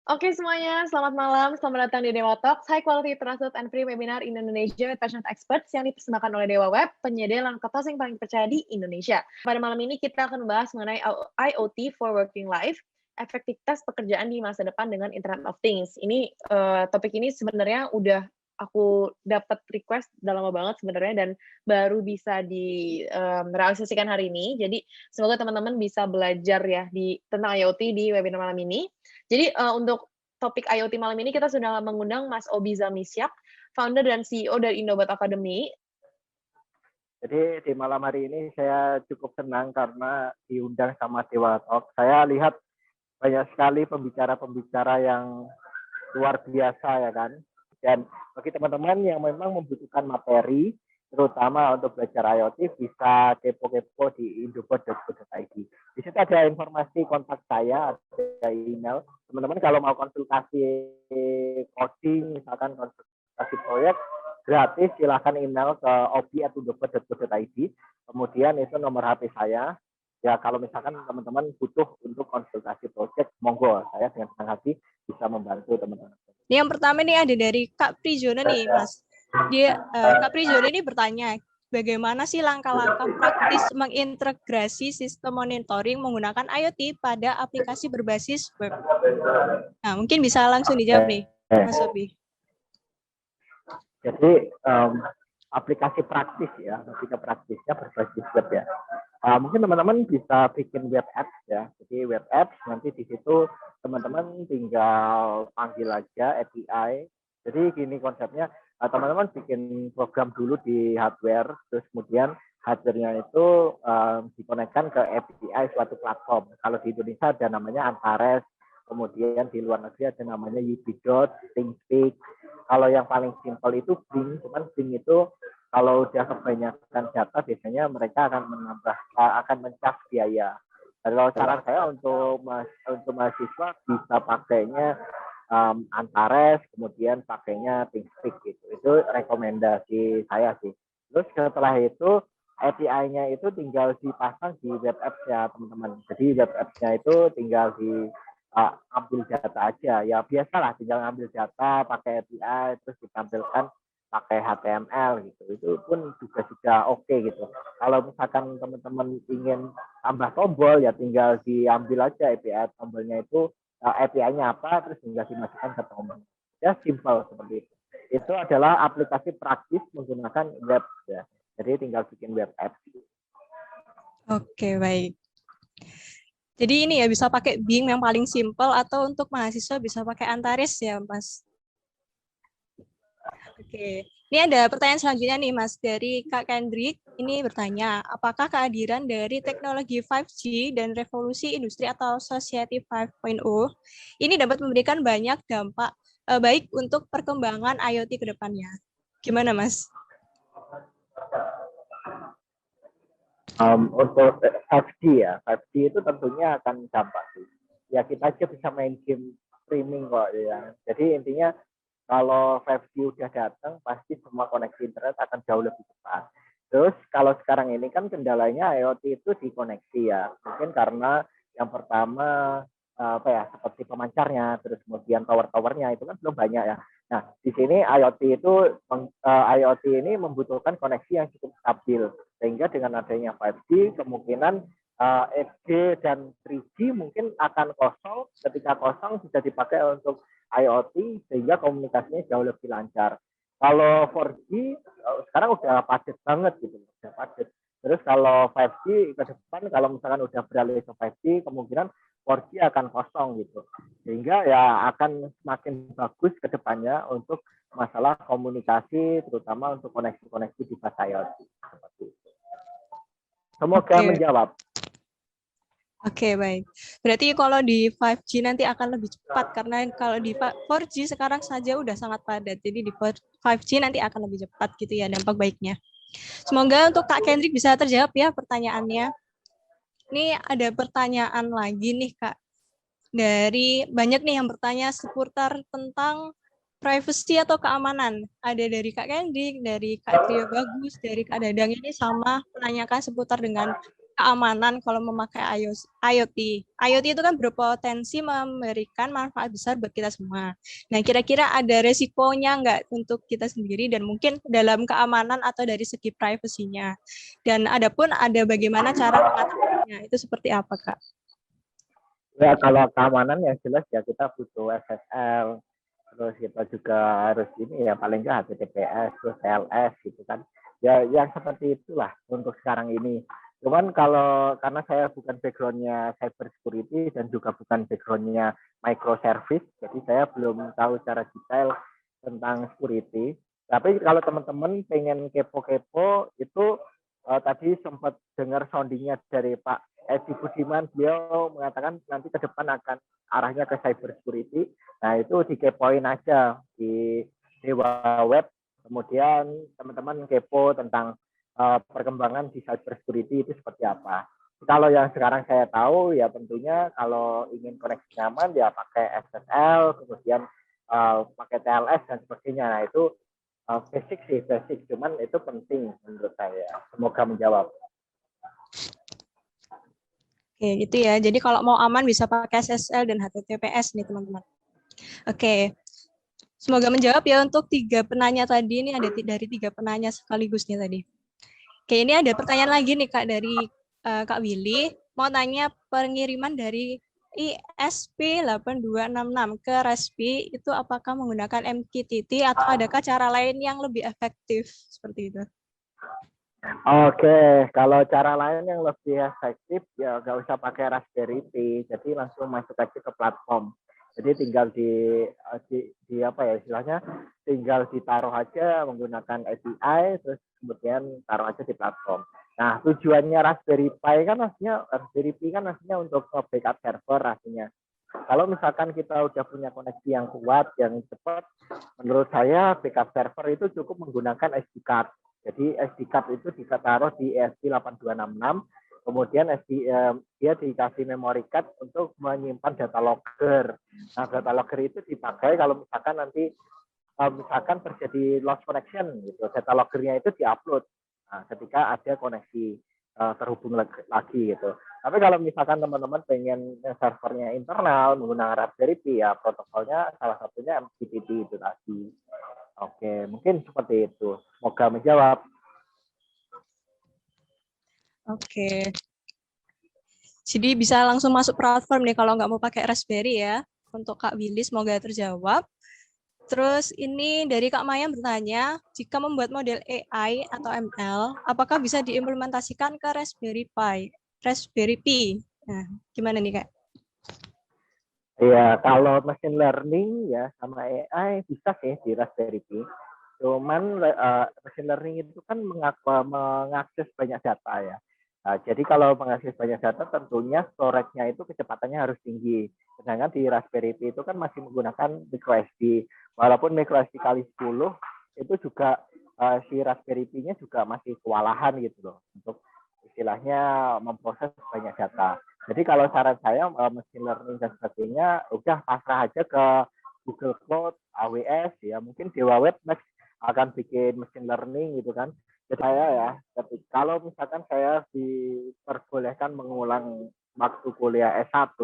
Oke semuanya, selamat malam, selamat datang di Dewa Talks, high quality, trusted, and free webinar in Indonesia with passionate experts yang dipersembahkan oleh Dewa Web, penyedia langkah yang paling percaya di Indonesia. Pada malam ini kita akan membahas mengenai IoT for working life, efektivitas pekerjaan di masa depan dengan Internet of Things. Topik ini sebenarnya udah aku dapat request udah lama banget sebenarnya dan baru bisa direalisasikan hari ini. Jadi semoga teman-teman bisa belajar ya tentang IoT di webinar malam ini. Jadi, untuk topik IoT malam ini kita sudah mengundang Mas Obi Zamisyak, founder dan CEO dari Indobot Academy. Jadi di malam hari ini saya cukup senang karena diundang sama Dewa Talk. Saya lihat banyak sekali pembicara-pembicara yang luar biasa ya kan. Dan bagi teman-teman yang memang membutuhkan materi, terutama untuk belajar IoT, bisa kepo-kepo di indobot.co.id. Di situ ada informasi kontak saya, ada email. Teman-teman kalau mau konsultasi coding, misalkan konsultasi proyek, gratis, silahkan email ke obi@indobot.co.id. Kemudian itu nomor HP saya. Ya kalau misalkan teman-teman butuh untuk konsultasi proyek, monggo, saya dengan senang hati bisa membantu teman-teman. Ini yang pertama nih ada dari Kak Prijona nih, Mas. Kak Prijona ini bertanya, bagaimana sih langkah-langkah praktis mengintegrasi sistem monitoring menggunakan IoT pada aplikasi berbasis web? Nah, mungkin bisa langsung dijawab nih, Mas Obi. Jadi aplikasi praktis ya, aplikasi praktisnya berbasis web ya. Mungkin teman-teman bisa bikin web apps ya. Jadi web apps nanti di situ teman-teman tinggal panggil aja API. Jadi gini konsepnya, teman-teman bikin program dulu di hardware, terus kemudian hardware-nya itu dikonekkan ke API suatu platform. Kalau di Indonesia ada namanya Antares, kemudian di luar negeri ada namanya Ubidot, ThinkSpeak. Kalau yang paling simpel itu Bing, cuman Bing itu kalau udah kebanyakan data biasanya mereka akan mencas biaya. Kalau saran saya untuk mahasiswa bisa pakainya Antares, kemudian pakainya ThinkSpeak gitu. Itu rekomendasi saya sih. Terus setelah itu API-nya itu tinggal dipasang di web apps ya teman-teman. Jadi web apps-nya itu tinggal ambil data aja. Ya biasalah tinggal ambil data pakai API terus ditampilkan pakai HTML gitu. Itu pun juga sudah oke gitu. Kalau misalkan teman-teman ingin tambah tombol ya tinggal diambil aja API tombolnya itu API-nya apa terus tinggal dimasukkan ke tombol. Ya simple seperti itu. Itu adalah aplikasi praktis menggunakan web ya. Jadi tinggal bikin web apps. Oke, baik. Jadi ini ya bisa pakai Bing yang paling simple atau untuk mahasiswa bisa pakai Antares ya, Mas. Oke, ini ada pertanyaan selanjutnya nih Mas dari Kak Kendrick. Ini bertanya, apakah kehadiran dari teknologi 5G dan revolusi industri atau Society 5.0 ini dapat memberikan banyak dampak baik untuk perkembangan IoT ke depannya? Gimana Mas? Untuk 5G ya, 5G itu tentunya akan dampak sih. Ya kita aja bisa main game streaming kok ya. Jadi intinya kalau 5G udah datang, pasti semua koneksi internet akan jauh lebih cepat. Terus kalau sekarang ini kan kendalanya IoT itu dikoneksi ya. Mungkin karena yang pertama seperti pemancarnya, terus kemudian tower-towernya itu kan belum banyak ya. Nah, di sini IoT ini membutuhkan koneksi yang cukup stabil. Sehingga dengan adanya 5G, kemungkinan 5G dan 3G mungkin akan kosong. Ketika kosong bisa dipakai untuk IoT sehingga komunikasinya jauh lebih lancar. Kalau 4G sekarang udah padat banget gitu, udah padat. Terus kalau 5G ke depan kalau misalkan udah beralih ke 5G kemungkinan 4G akan kosong gitu. Sehingga ya akan semakin bagus ke depannya untuk masalah komunikasi terutama untuk koneksi-koneksi di IoT seperti itu. Semoga menjawab. Oke, baik. Berarti kalau di 5G nanti akan lebih cepat karena kalau di 4G sekarang saja udah sangat padat. Jadi di 5G nanti akan lebih cepat gitu ya dampak baiknya. Semoga untuk Kak Kendrick bisa terjawab ya pertanyaannya. Ini ada pertanyaan lagi nih Kak. Dari banyak nih yang bertanya seputar tentang privacy atau keamanan. Ada dari Kak Kendrick, dari Kak Trio Bagus, dari Kak Dadang ini sama menanyakan seputar dengan keamanan kalau memakai IoT. IoT itu kan berpotensi memberikan manfaat besar buat kita semua. Nah, kira-kira ada resikonya nggak untuk kita sendiri dan mungkin dalam keamanan atau dari segi privasinya. Dan ada bagaimana cara mengatasinya. Itu seperti apa, Kak? Ya, kalau keamanan yang jelas ya kita butuh SSL, terus kita juga harus ini ya paling nggak HTTPS, terus TLS gitu kan. Ya, yang seperti itulah untuk sekarang ini. Cuman kalau karena saya bukan backgroundnya cyber security dan juga bukan backgroundnya microservice, jadi saya belum tahu secara detail tentang security. Tapi kalau teman-teman pengen kepo-kepo itu tadi sempat dengar soundingnya dari Pak Edi Budiman, beliau mengatakan nanti ke depan akan arahnya ke cyber security. Nah, itu dikepoin aja di Dewa Web. Kemudian teman-teman kepo tentang perkembangan di cyber security itu seperti apa. Kalau yang sekarang saya tahu ya tentunya kalau ingin koneksi nyaman ya pakai SSL, kemudian pakai TLS dan sebagainya. Nah, itu basic sih, basic. Cuman itu penting menurut saya. Semoga menjawab. Oke, gitu ya. Jadi kalau mau aman bisa pakai SSL dan HTTPS nih, teman-teman. Oke. Semoga menjawab ya untuk 3 penanya tadi. Ini ada dari 3 penanya sekaligus nih tadi. Oke, ini ada pertanyaan lagi nih Kak dari Kak Willy. Mau tanya pengiriman dari ISP8266 ke RESPI itu apakah menggunakan MQTT atau adakah cara lain yang lebih efektif seperti itu? Oke, kalau cara lain yang lebih efektif ya nggak usah pakai Raspberry Pi, jadi langsung masuk aja ke platform. Jadi tinggal di apa ya istilahnya, tinggal ditaruh aja menggunakan API, terus kemudian taruh aja di platform. Nah, tujuannya Raspberry Pi kan aslinya untuk backup server aslinya. Kalau misalkan kita udah punya koneksi yang kuat, yang cepat, menurut saya backup server itu cukup menggunakan SD card. Jadi SD card itu ditaruh di ESP8266, kemudian dia dikasih memory card untuk menyimpan data logger. Nah, data logger itu dipakai kalau misalkan nanti misalkan terjadi lost connection gitu, data loggernya itu diupload. Nah, ketika ada koneksi terhubung lagi gitu. Tapi kalau misalkan teman-teman pengen servernya internal menggunakan Raspberry Pi ya protokolnya salah satunya MQTT itu tadi. Oke, mungkin seperti itu. Semoga menjawab. Oke. Jadi bisa langsung masuk platform nih kalau nggak mau pakai Raspberry ya. Untuk Kak Willy semoga terjawab. Terus ini dari Kak Maya bertanya, jika membuat model AI atau ML, apakah bisa diimplementasikan ke Raspberry Pi? Raspberry Pi. Nah, gimana nih Kak? Ya, kalau machine learning ya sama AI bisa sih di Raspberry Pi. Cuman machine learning itu kan mengakses banyak data ya. Nah, jadi kalau mengakses banyak data tentunya storage-nya itu kecepatannya harus tinggi. Sedangkan di Raspberry Pi itu kan masih menggunakan microSD. Walaupun microSD kali 10 itu juga si Raspberry Pi-nya juga masih kewalahan gitu loh untuk istilahnya memproses banyak data. Jadi kalau saran saya machine learning dan sebagainya udah pasrah aja ke Google Cloud, AWS ya, mungkin Dewa Web Next akan bikin machine learning gitu kan. Jadi saya ya, tapi kalau misalkan saya diperbolehkan mengulang waktu kuliah S1,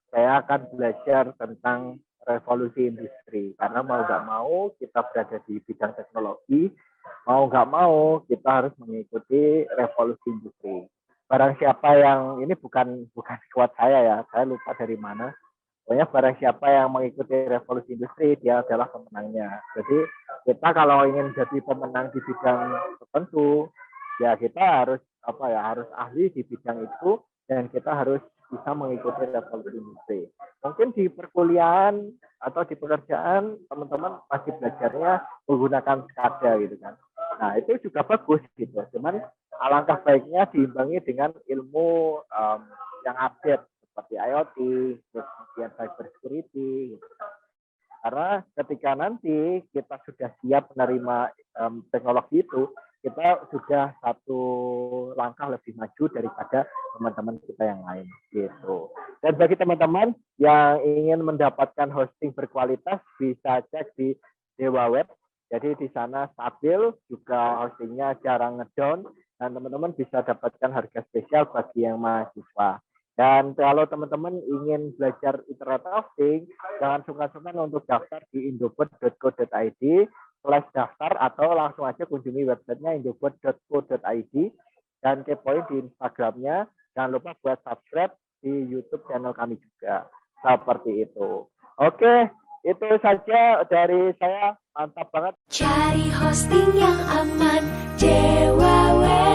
saya akan belajar tentang revolusi industri. Karena mau nggak mau kita berada di bidang teknologi, mau nggak mau kita harus mengikuti revolusi industri. Barang siapa yang ini bukan kuat saya ya, saya lupa dari mana. Pokoknya barang siapa yang mengikuti revolusi industri, dia adalah pemenangnya. Jadi kita kalau ingin jadi pemenang di bidang tertentu, ya kita harus harus ahli di bidang itu dan kita harus bisa mengikuti revolusi industri. Mungkin di perkuliahan atau di pekerjaan teman-teman masih belajarnya menggunakan SCADA gitu kan. Nah itu juga bagus gitu. Cuman alangkah baiknya diimbangi dengan ilmu yang update seperti IoT, kemudian cyber security. Gitu. Karena ketika nanti kita sudah siap menerima teknologi itu, kita sudah satu langkah lebih maju daripada teman-teman kita yang lain. Gitu. Dan bagi teman-teman yang ingin mendapatkan hosting berkualitas, bisa cek di Dewa Web. Jadi di sana stabil, juga hostingnya jarang ngedown, dan teman-teman bisa dapatkan harga spesial bagi yang mahasiswa. Dan kalau teman-teman ingin belajar internet of things, jangan sungkan-sungkan untuk daftar di indobot.co.id/daftar atau langsung aja kunjungi websitenya indobot.co.id dan kepoin di Instagramnya. Jangan lupa buat subscribe di YouTube channel kami juga. Seperti itu. Oke, itu saja dari saya. Mantap banget. Cari hosting yang aman, Dewa Web.